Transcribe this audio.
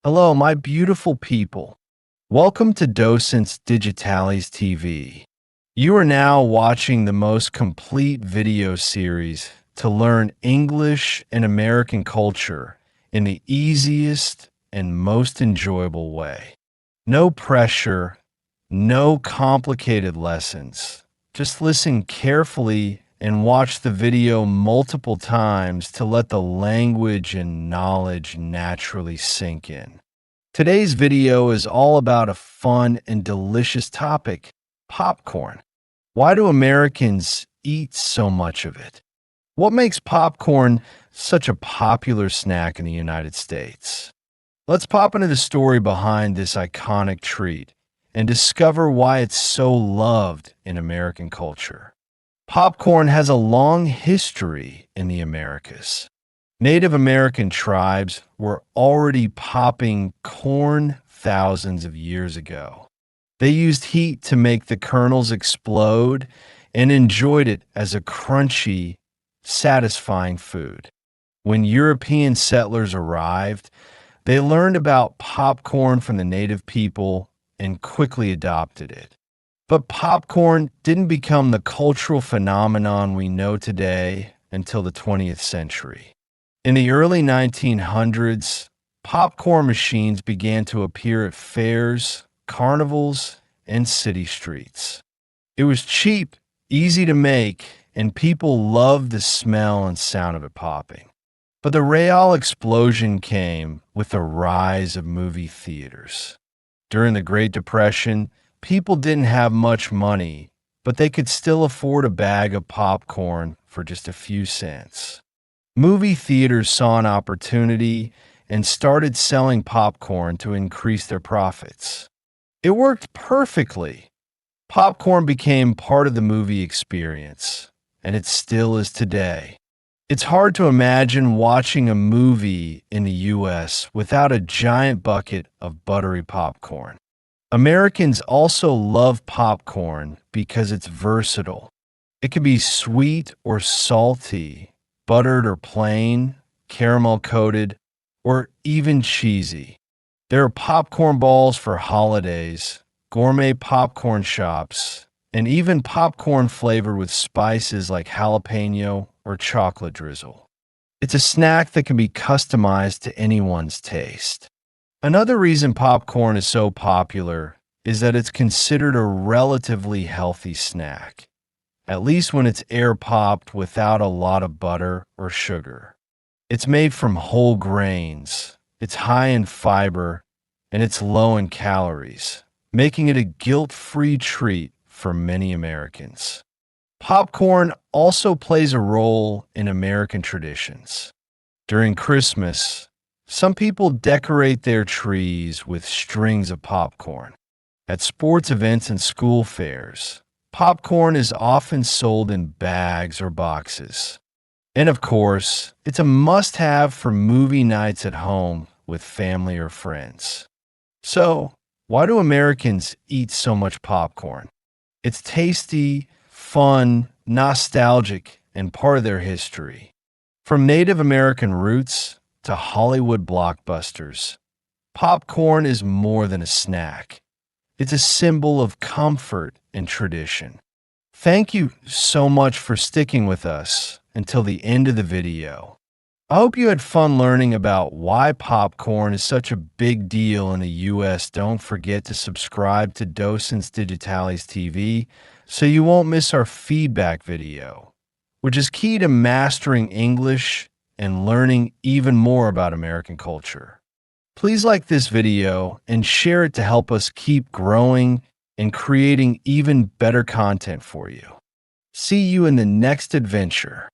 Hello, my beautiful people. Welcome to Docentes DigitalesTV. You are now watching the most complete video series to learn English and American culture in the easiest and most enjoyable way. No pressure, no complicated lessons. Just listen carefully and watch the video multiple times to let the language and knowledge naturally sink in. Today's video is all about a fun and delicious topic, popcorn. Why do Americans eat so much of it? What makes popcorn such a popular snack in the United States? Let's pop into the story behind this iconic treat and discover why it's so loved in American culture. Popcorn has a long history in the Americas. Native American tribes were already popping corn thousands of years ago. They used heat to make the kernels explode and enjoyed it as a crunchy, satisfying food. When European settlers arrived, they learned about popcorn from the native people and quickly adopted it. But popcorn didn't become the cultural phenomenon we know today until the 20th century. In the early 1900s, popcorn machines began to appear at fairs, carnivals, and city streets. It was cheap, easy to make, and people loved the smell and sound of it popping. But the real explosion came with the rise of movie theaters. During the Great Depression, people didn't have much money, but they could still afford a bag of popcorn for just a few cents. Movie theaters saw an opportunity and started selling popcorn to increase their profits. It worked perfectly. Popcorn became part of the movie experience, and it still is today. It's hard to imagine watching a movie in the US without a giant bucket of buttery popcorn. Americans also love popcorn because it's versatile. It can be sweet or salty, buttered or plain, caramel coated, or even cheesy. There are popcorn balls for holidays, gourmet popcorn shops, and even popcorn flavored with spices like jalapeno or chocolate drizzle. It's a snack that can be customized to anyone's taste. Another reason popcorn is so popular is that it's considered a relatively healthy snack, at least when it's air-popped without a lot of butter or sugar. It's made from whole grains, it's high in fiber, and it's low in calories, making it a guilt-free treat for many Americans. Popcorn also plays a role in American traditions. During Christmas, some people decorate their trees with strings of popcorn. At sports events and school fairs, popcorn is often sold in bags or boxes. And of course, it's a must-have for movie nights at home with family or friends. So, why do Americans eat so much popcorn? It's tasty, fun, nostalgic, and part of their history. From Native American roots to Hollywood blockbusters, popcorn is more than a snack. It's a symbol of comfort and tradition. Thank you so much for sticking with us until the end of the video. I hope you had fun learning about why popcorn is such a big deal in the US. Don't forget to subscribe to Docentes DigitalesTV so you won't miss our feedback video, which is key to mastering English and learning even more about American culture. Please like this video and share it to help us keep growing and creating even better content for you. See you in the next adventure.